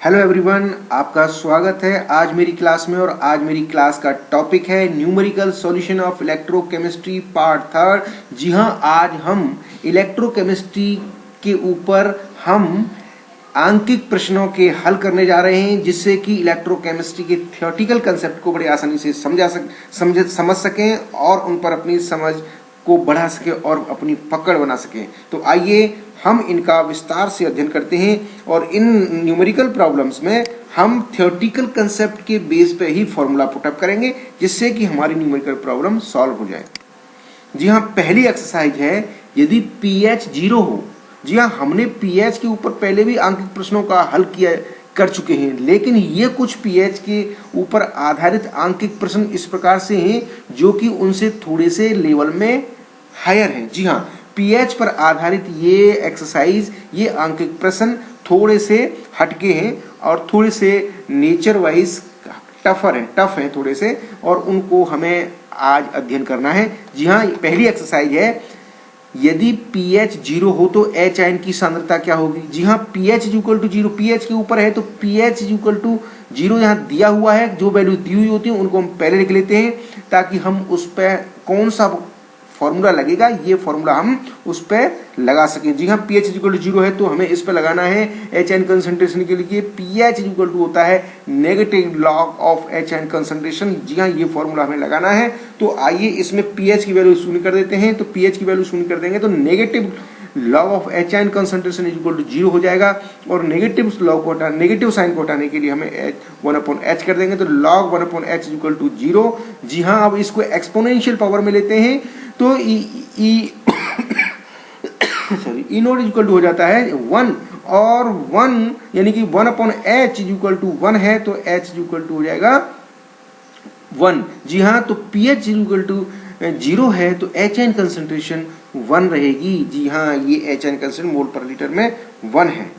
Hello everyone, आपका स्वागत है आज मेरी क्लास में। और आज मेरी क्लास का टॉपिक है numerical solution of electrochemistry part third. जी हाँ, आज हम इलेक्ट्रोकेमिस्ट्री के ऊपर हम आंकिक प्रश्नों के हल करने जा रहे हैं, जिससे कि इलेक्ट्रोकेमिस्ट्री के थियोरेटिकल कंसेप्ट को बड़ी आसानी से समझ सकें और उन पर अपनी समझ को बढ़ा सके और अपनी पकड़ बना सकें। तो आइए हम इनका विस्तार से अध्ययन करते हैं और इन न्यूमेरिकल प्रॉब्लम्स में हम थियोरेटिकल कंसेप्ट के बेस पे ही फॉर्मूला पुटअप करेंगे, जिससे कि हमारी न्यूमेरिकल प्रॉब्लम सॉल्व हो जाए। जी हाँ, पहली एक्सरसाइज है यदि pH 0 हो। जी हाँ, हमने pH के ऊपर पहले भी आंकिक प्रश्नों का हल कर चुके हैं, लेकिन ये कुछ pH के ऊपर आधारित आंकिक प्रश्न इस प्रकार से हैं जो कि उनसे थोड़े से लेवल में हायर हैं। जी हाँ, pH पर आधारित ये एक्सरसाइज, ये आंकिक प्रश्न थोड़े से हटके हैं और थोड़े से नेचर वाइज टफ हैं थोड़े से, और उनको हमें आज अध्ययन करना है। जी हाँ, पहली एक्सरसाइज है यदि pH 0 हो तो H आयन की सांद्रता क्या होगी। जी हाँ, pH इक्वल टू 0, pH के ऊपर है तो pH इक्वल टू 0 यहाँ दिया हुआ है। जो वैल्यू दी हुई होती है उनको हम पहले लिख लेते हैं, ताकि हम उस पर कौन सा फॉर्मूला लगेगा ये फॉर्मूला हम उस पर लगा सकें। जी हाँ, pH इक्वल टू 0 है तो हमें इस पर लगाना है H आयन कंसंट्रेशन के लिए pH इक्वल टू होता है negative log of H ion concentration. जी हाँ, ये फॉर्मूला हमें लगाना है। तो आइए इसमें pH की वैल्यू शून्य कर देते हैं। तो pH की वैल्यू शून्य कर देंगे तो negative log of H ion concentration equal to 0 हो जाएगा, और नेगेटिव साइन को हटाने के लिए हमें 1/h कर देंगे तो log 1/h इक्वल टू 0। जी हाँ, अब इसको एक्सपोनेंशियल पावर में लेते हैं तो ई नोट इक्वल टू हो जाता है 1, और 1 यानी कि 1/h इक्वल टू 1 है तो h इक्वल टू हो जाएगा 1। जी हाँ, तो pH इक्वल टू 0 है तो H आयन कंसंट्रेशन 1 रहेगी। जी हाँ, ये H आयन कंसंट्रेशन मोल पर लीटर में 1 है।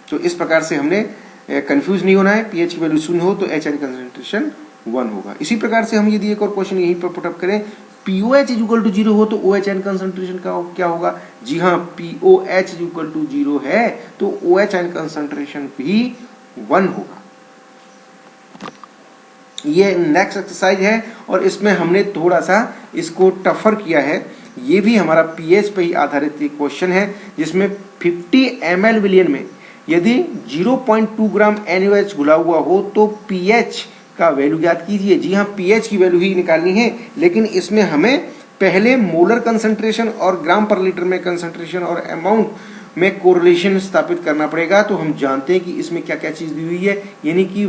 तो इस प्रकार से हमने कंफ्यूज नहीं होना है। pH की वैल्यू 0 हो तो H आयन कंसंट्रेशन 1 होगा। इसी प्रकार से हम यदि एक और क्वेश्चन यहीं पर पुटअप करें, POH इक्वल टू 0 हो तो OH आयन कंसंट्रेशन का क्या होगा। जी हाँ, POH इक्वल टू 0 है तो OH आयन कंसंट्रेशन भी 1 होगा। ये नेक्स्ट एक्सरसाइज है और इसमें हमने थोड़ा सा इसको टफर किया है। ये भी हमारा pH पे ही आधारित एक क्वेश्चन है, जिसमें 50 ml विलियन में यदि 0.2 ग्राम NaOH घुला हुआ हो तो pH का वैल्यू ज्ञात कीजिए। जी हाँ, pH की वैल्यू ही निकालनी है, लेकिन इसमें हमें पहले मोलर कंसंट्रेशन और ग्राम पर लीटर में कंसंट्रेशन और अमाउंट में कोरिलेशन स्थापित करना पड़ेगा। तो हम जानते हैं कि इसमें क्या क्या चीज दी हुई है, यानी कि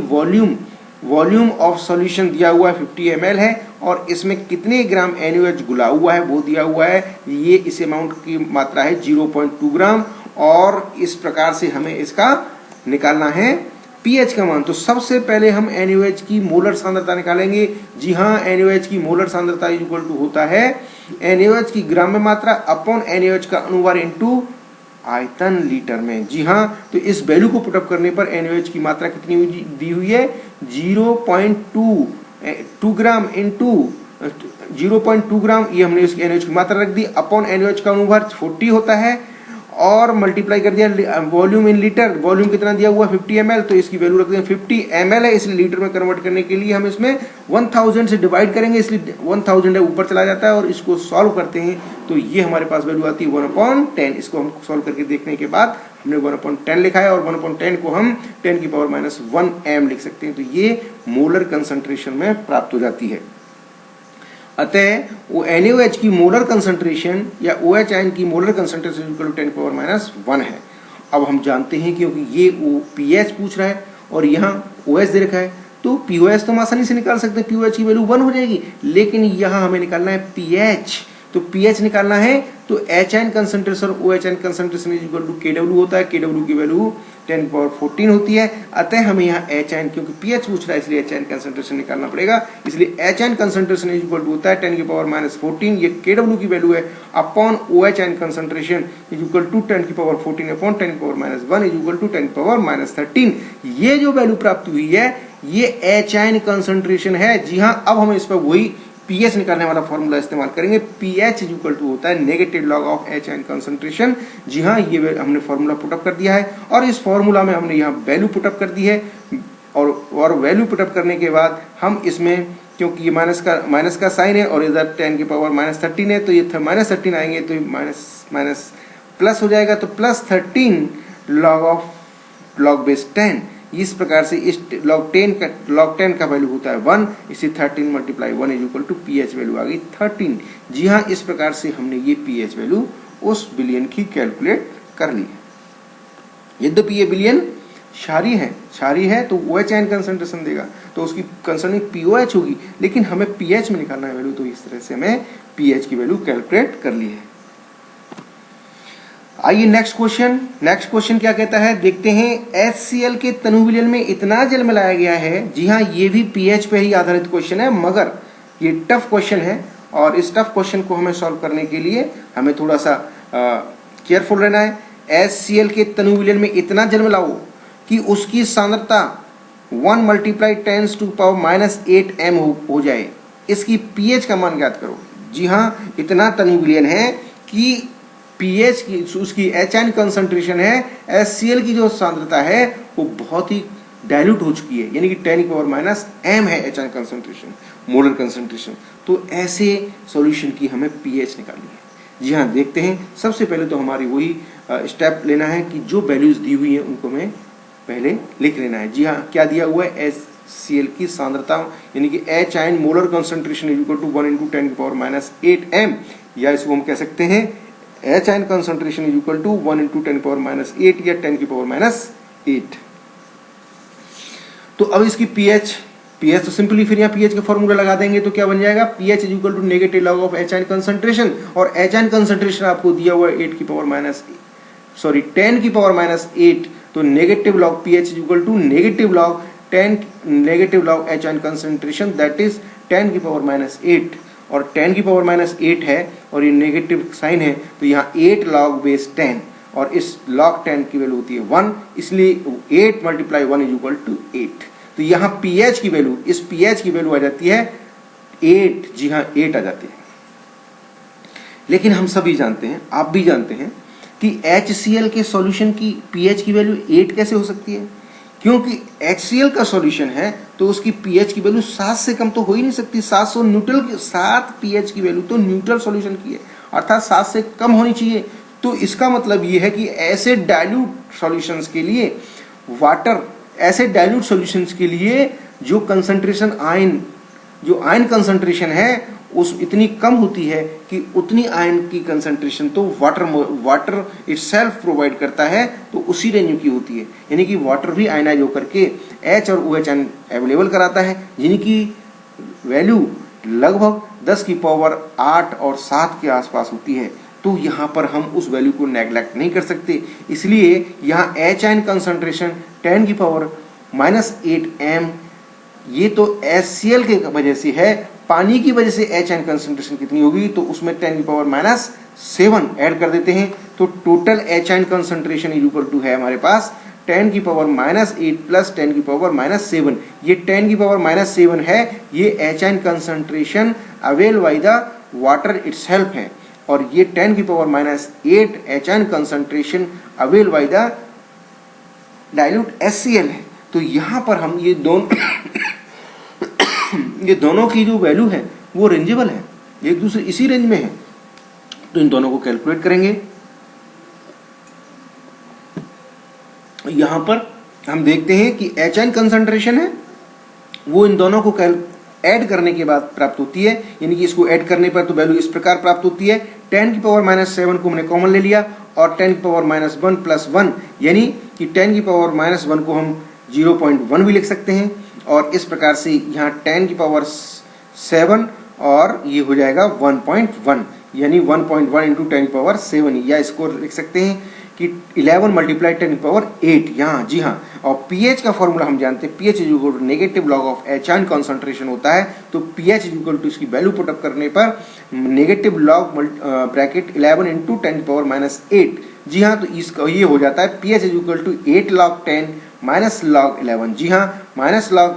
वॉल्यूम ऑफ सॉल्यूशन दिया हुआ है 50 ml है, और इसमें कितने ग्राम NaOH घुला हुआ है वो दिया हुआ है। ये इस अमाउंट की मात्रा है 0.2 ग्राम, और इस प्रकार से हमें इसका निकालना है pH का मान। तो सबसे पहले हम NaOH की मोलर सांद्रता निकालेंगे। जी हाँ, NaOH की मोलर सांद्रता इक्वल टू होता है NaOH की ग्राम में मात्रा अपॉन NaOH का अनुवार इनटू आयतन लीटर में। जी हाँ, तो इस वैल्यू को पुटअप करने पर NaOH की मात्रा कितनी दी हुई है 0.2 ग्राम इंटू 0.2 ग्राम, ये हमने इसकी NaOH की मात्रा रख दी, अपॉन NaOH का अनुवार 40 होता है, और मल्टीप्लाई कर दिया वॉल्यूम इन लीटर। वॉल्यूम कितना दिया हुआ 50 ml, तो इसकी वैल्यू रख दें 50 ml है, इसलिए लीटर में कन्वर्ट करने के लिए हम इसमें 1000 से डिवाइड करेंगे, इसलिए 1000 है ऊपर चला जाता है, और इसको सॉल्व करते हैं तो ये हमारे पास वैल्यू आती है 1/10। इसको हम सॉल्व करके देखने के बाद हमने 1/10 लिखा है, और 1/10 को हम 10 की पावर -1 m लिख सकते हैं। तो ये मोलर कंसंट्रेशन में प्राप्त हो जाती है। अतः वो NaOH की मोलर कंसंट्रेशन या OH आयन की मोलर कंसंट्रेशन 10 की पावर -1 है। अब हम जानते हैं क्योंकि ये pH पूछ रहा है और यहाँ OH दे रखा है, तो POH तो हम आसानी से निकाल सकते हैं, POH की वैल्यू 1 हो जाएगी, लेकिन यहाँ हमें निकालना है pH। तो pH निकालना है तो H आयन कंसंट्रेशन और OH ion concentration equal to KW होता है। KW की वैल्यू 10 की पावर 14 होती है। अतः हमें यहाँ H आयन, क्योंकि pH पूछ रहा है इसलिए H आयन कंसंट्रेशन निकालना पड़ेगा, इसलिए H ion concentration equal to होता है 10 की पावर -14, ये KW की वैल्यू है, upon OH ion concentration equal to 10 की पावर 14 अपॉन 10 की पावर -1 इक्वल टू 10 की पावर -13। ये जो वैल्यू प्राप्त हुई है ये H आयन कंसंट्रेशन है। जी हाँ, अब हमें इस पर वही पीएच निकालने वाला फॉर्मूला इस्तेमाल करेंगे। पीएच इज इक्वल टू होता है negative log of H ion concentration. जी हाँ, ये हमने फॉर्मूला पुटअप कर दिया है और इस फॉर्मूला में हमने यहाँ वैल्यू पुटअप कर दी है और वैल्यू पुटअप करने के बाद हम इसमें, क्योंकि ये माइनस का साइन है और इधर 10 की पावर -13 है, तो ये -13 आएंगे तो माइनस प्लस हो जाएगा, तो +13 लॉग बेस 10। इस प्रकार से इस लॉग 10 का वैल्यू होता है 1, इसी 13 × 1 is equal to pH value आ गई 13। जी हाँ, इस प्रकार से हमने ये पीएच वैल्यू उस बिलियन की कैलकुलेट कर ली है। यद्यपि ये बिलियन क्षारीय है तो OH आयन कंसंट्रेशन देगा, तो उसकी कंसर्निंग POH होगी, लेकिन हमें पीएच में निकालना है वैल्यू, तो इस तरह से हमें पीएच की वैल्यू कैलकुलेट कर ली है। आइए नेक्स्ट क्वेश्चन क्या कहता है, देखते हैं। HCl के तनु विलयन में इतना जल मिलाया गया है। जी हाँ, ये भी पीएच पे ही आधारित क्वेश्चन है, मगर ये टफ क्वेश्चन है और इस टफ क्वेश्चन को हमें सॉल्व करने के लिए हमें थोड़ा सा केयरफुल रहना है। HCl के तनु विलयन में इतना जल मिलाओ कि उसकी सांद्रता 1 × 10⁻⁸ m हो जाए। इसकी पीएच का मान ज्ञात करो। जी हाँ, इतना तनु विलयन है कि पीएच की उसकी एच आयन कंसंट्रेशन है, HCl की जो सांद्रता है वो बहुत ही डाइल्यूट हो चुकी है, यानी कि 10⁻m है H ion concentration, molar concentration. तो ऐसे सॉल्यूशन की हमें पीएच निकालनी है। जी हाँ, देखते हैं। सबसे पहले तो हमारी वही स्टेप लेना है कि जो वैल्यूज दी हुई है उनको हमें पहले लिख लेना है। जी हाँ, क्या दिया हुआ है, HCl की सांद्रता यानी कि H ion molar concentration is equal to 1 × 10⁻⁸ m, या इसको हम कह सकते हैं H ion concentration is equal to 1 × 10⁻⁸ या 10⁻⁸। तो अब इसकी पीएच तो सिंपली फिर यहाँ पीएच का फॉर्मूला लगा देंगे, तो क्या बन जाएगा, pH is equal to negative log of H ion concentration, और एच आयन कंसंट्रेशन आपको दिया हुआ है 10⁻⁸, तो negative log pH is equal to negative log H ion concentration, that is 10⁻⁸, और 10⁻⁸ है और ये नेगेटिव साइन है, तो यहाँ 8 log बेस 10, और इस log 10 की वैल्यू होती है 1, इसलिए 8 × 1 इज इक्वल टू 8। तो यहाँ पीएच की वैल्यू, इस पीएच की वैल्यू आ जाती है 8। जी हाँ, 8 आ जाती है। लेकिन हम सभी जानते हैं, आप भी जानते हैं कि HCl के सॉल्यूशन की पीएच की वैल्यू 8 कैसे हो सकती है, क्योंकि HCl का सॉल्यूशन है तो उसकी पीएच की वैल्यू 7 से कम तो हो ही नहीं सकती। 7 पीएच की वैल्यू तो न्यूट्रल सॉल्यूशन की है, अर्थात 7 से कम होनी चाहिए। तो इसका मतलब ये है कि ऐसे डाइल्यूट सॉल्यूशंस के लिए जो कंसंट्रेशन जो आयन कंसंट्रेशन है उस इतनी कम होती है कि उतनी आयन की कंसंट्रेशन तो वाटर इटसेल्फ प्रोवाइड करता है, तो उसी रेंज की होती है, यानी कि वाटर भी आयनाइज होकर के H और OH आयन अवेलेबल कराता है, जिनकी वैल्यू लगभग 10 की पावर 8 और 7 के आसपास होती है। तो यहाँ पर हम उस वैल्यू को नेग्लेक्ट नहीं कर सकते, इसलिए यहाँ H आयन कंसंट्रेशन 10⁻⁸ m, ये तो HCl के वजह से है। पानी की वजह से H आयन कंसंट्रेशन कितनी होगी, तो उसमें 10⁻⁷ ऐड कर देते हैं, तो total H ion concentration is equal to है हमारे पास 10⁻⁸ प्लस 10⁷। ये 10⁻⁷ है, ये H ion concentration avail by the water itself है, और ये 10⁻⁸ H ion concentration avail by the dilute HCl है। तो यहाँ पर हम ये दोनों की जो वैल्यू है वो रेंजेबल है, एक दूसरे इसी रेंज में है, तो इन दोनों को कैलकुलेट करेंगे। यहां पर हम देखते हैं कि एच आयन कंसंट्रेशन है वो इन दोनों को ऐड करने के बाद प्राप्त होती है, यानी कि इसको ऐड करने पर तो वैल्यू इस प्रकार प्राप्त होती है। 10⁻⁷ को हमने कॉमन ले लिया और 10⁻⁻1 प्लस 1, यानी कि 10⁻⁻1 को हम 0.1 भी लिख सकते हैं, और इस प्रकार से यहाँ 10⁻⁷ और ये हो जाएगा 1.1, यानी 1.1 इंटू 10⁻⁷, या इसको लिख सकते हैं कि 11 × 10⁸ यहाँ। जी हाँ, और पीएच का फॉर्मूला हम जानते हैं, pH is equal to negative log of H ion concentration होता है, तो पीएच इज इक्वल टू इसकी वैल्यू पुटअप करने पर नेगेटिव लॉग ब्रैकेट 11 इंटू 10⁻⁸। जी हाँ, तो इसका ये हो जाता है pH is equal to 8 log 10 minus log 11। जी हाँ, माइनस log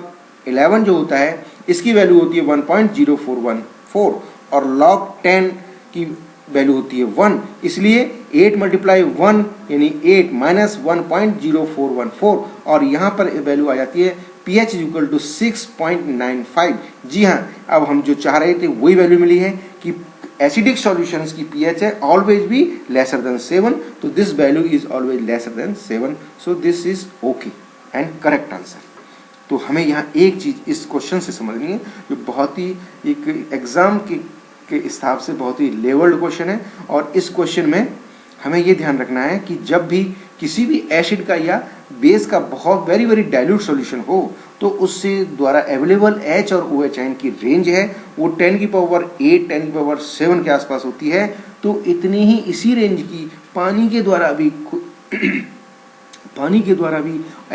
11 जो होता है इसकी वैल्यू होती है 1.0414, 4 और log 10 की वैल्यू होती है 1, इसलिए 8 मल्टीप्लाई 1 यानी 8 माइनस 1.0414 और यहाँ पर वैल्यू आ जाती है pH इक्वल टू 6.95। जी हाँ, अब हम जो चाह रहे थे वही वैल्यू मिली है कि एसिडिक सॉल्यूशंस की pH है ऑलवेज बी लेसर देन 7, तो this value is always lesser than 7, so this is okay and correct answer. तो हमें यहाँ एक चीज इस क्वेश्चन से समझनी है जो बहुत ही एक एग्जाम के हिसाब से बहुत ही लेवल्ड क्वेश्चन है, और इस क्वेश्चन में हमें ये ध्यान रखना है कि जब भी किसी भी एसिड का या बेस का बहुत वेरी वेरी डाइल्यूट सॉल्यूशन हो तो उससे द्वारा अवेलेबल H और OH आयन की रेंज है वो 10 की पावर 8 10 की पावर 7 के आसपास होती है। तो इतनी ही इसी रेंज की पानी के द्वारा भी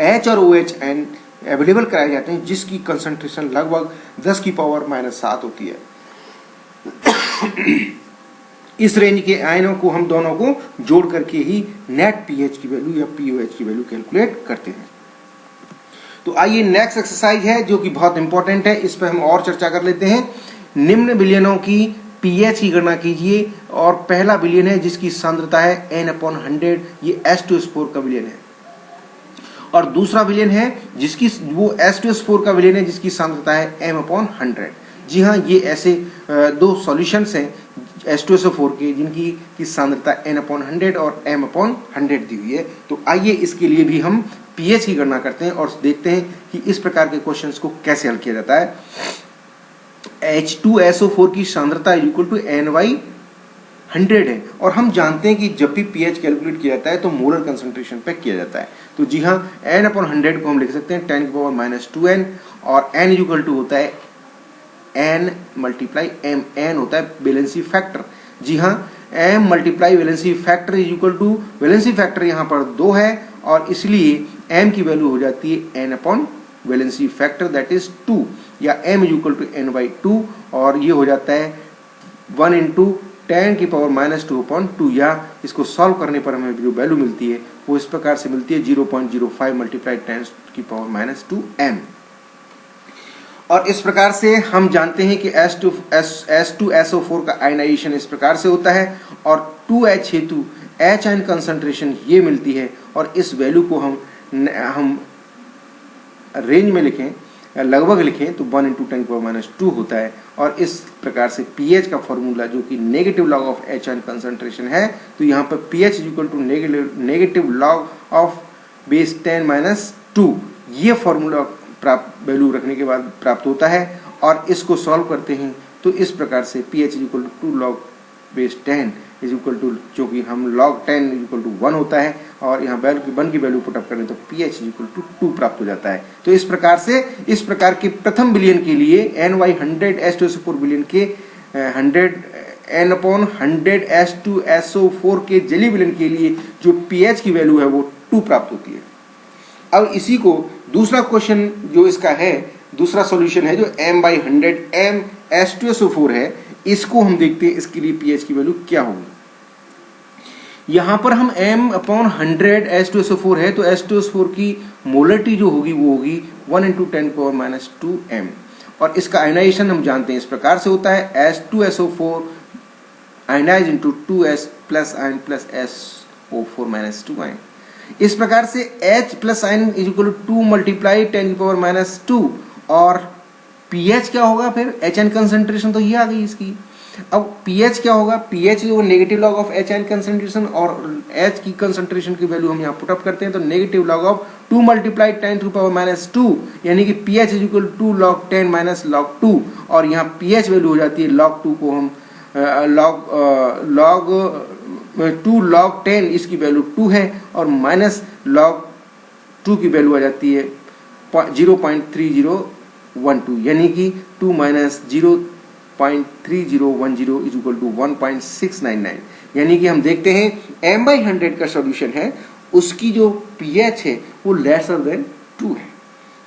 H और OH आयन अवेलेबल कराए जाते हैं जिसकी कंसंट्रेशन लगभग 10 की पावर -7 होती है। इस रेंज के आयनों को हम दोनों को जोड़ करके ही नेट pH की वैल्यू या pOH की वैल्यू कैलकुलेट करते हैं। तो आइए नेक्स्ट एक्सरसाइज है जो कि बहुत इंपॉर्टेंट है, इस पर हम और चर्चा कर लेते हैं। निम्न विलयनों की pH की गणना कीजिए और पहला विलयन है जिसकी सांद्रता है N/100, ये H2SO4 का विलयन है, और दूसरा विलयन है जिसकी वो H2SO4 का विलयन है जिसकी सांद्रता है M/100। जी हाँ, ये ऐसे दो सॉल्यूशंस हैं H2SO4 के जिनकी की सांद्रता N/100 और M/100 दी हुई है। तो आइए इसके लिए भी हम pH की गणना करते हैं और देखते हैं कि इस प्रकार के क्वेश्चंस को कैसे हल किया जाता है। H2SO4 की सांद्रता इक्वल टू Ny100 है, और हम जानते हैं कि जब भी pH कैलकुलेट किया जाता है तो मोलर कंसंट्रेशन पे किया जाता है। तो जी हाँ, N/100 को हम लिख सकते हैं 10 की पावर -2n, और N इक्वल टू होता है N मल्टीप्लाई M, N होता है वैलेंसी फैक्टर। जी हाँ, M multiply valency factor is equal to valency factor यहाँ पर 2 है और इसलिए M की वैल्यू हो जाती है N upon valency factor that is 2, या M is equal to N/2, और ये हो जाता है 1 इंटू 10 की पावर -2/2, या इसको सॉल्व करने पर हमें जो वैल्यू मिलती है वो इस प्रकार से मिलती है 0.05 मल्टीप्लाई 10 की पावर -2m। और इस प्रकार से हम जानते हैं कि H2SO4 का आयनाइजेशन इस प्रकार से होता है, और 2H हेतु H आयन कंसंट्रेशन ये मिलती है, और इस वैल्यू को हम रेंज में लिखें, लगभग लिखें तो 1 इंटू 10 की पावर -2 होता है। और इस प्रकार से pH का फॉर्मूला जो कि negative log of H ion concentration है, तो यहाँ पर pH equal to negative log of base 10-2, ये फॉर्मूला प्राप्त वैल्यू रखने के बाद प्राप्त होता है। और इसको सॉल्व करते हैं तो इस प्रकार से pH equal to 2 log base 10 is equal to, जो कि हम log 10 इक्वल टू 1 होता है, और यहाँ 1 की वैल्यू पुटअप करें तो pH इक्वल टू 2 प्राप्त हो जाता है। तो इस प्रकार के प्रथम विलयन के लिए Ny100 H2SO4 विलयन के 100 N/100 H2SO4 के जलीय विलयन के लिए जो pH की वैल्यू है वो 2 प्राप्त होती है। अब इसी को दूसरा क्वेश्चन जो इसका है, दूसरा सॉल्यूशन है जो M/100 M H2SO4 है, इसको हम देखते हैं इसके लिए pH की वैल्यू क्या होगी। यहां पर हम M/100 H2SO4 है तो H2SO4 की मोलरिटी जो होगी वो होगी 1 इंटू 10 पावर -2m, और इसका आयनाइजेशन हम जानते हैं इस प्रकार से होता है H2SO4 ionise into 2S plus ion plus SO4 -2 ion. इस प्रकार से H plus ion is equal to 2 multiply 10 की पावर -2, और pH क्या होगा फिर, HN कंसंट्रेशन तो ये आ गई इसकी। अब pH क्या होगा, pH जो negative log of HN concentration, और H की कंसंट्रेशन की वैल्यू हम यहाँ पुटअप करते हैं तो negative log of 2 multiply 10 to power -2, यानी कि pH is equal to log 10 minus log 2, और यहाँ pH वैल्यू हो जाती है log 2 को हम log 10 इसकी वैल्यू 2 है, और माइनस log 2 की वैल्यू आ जाती है 0.3012, यानी कि 2 माइनस 0.3010 इज इक्वल टू 1.699। यानी कि हम देखते हैं M/100 का सॉल्यूशन है उसकी जो pH है वो लेसर देन 2 है,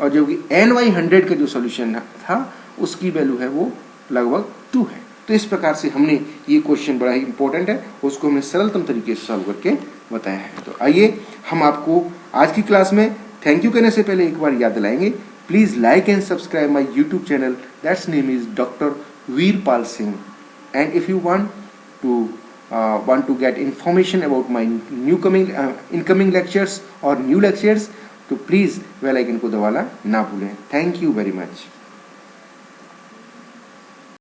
और जो कि Ny100 का जो सॉल्यूशन था उसकी वैल्यू है वो लगभग 2 है। तो इस प्रकार से हमने ये क्वेश्चन बड़ा ही इंपॉर्टेंट है, उसको हमने सरलतम तरीके से सॉल्व करके बताया है। तो आइए हम आपको आज की क्लास में थैंक यू कहने से पहले एक बार याद दिलाएंगे, please like and subscribe my YouTube channel, that's name is doctor Veerpal Singh. And if you want to get information about my incoming lectures or new lectures, तो प्लीज़ बेल आइकन को दबाना ना भूलें। Thank you very much.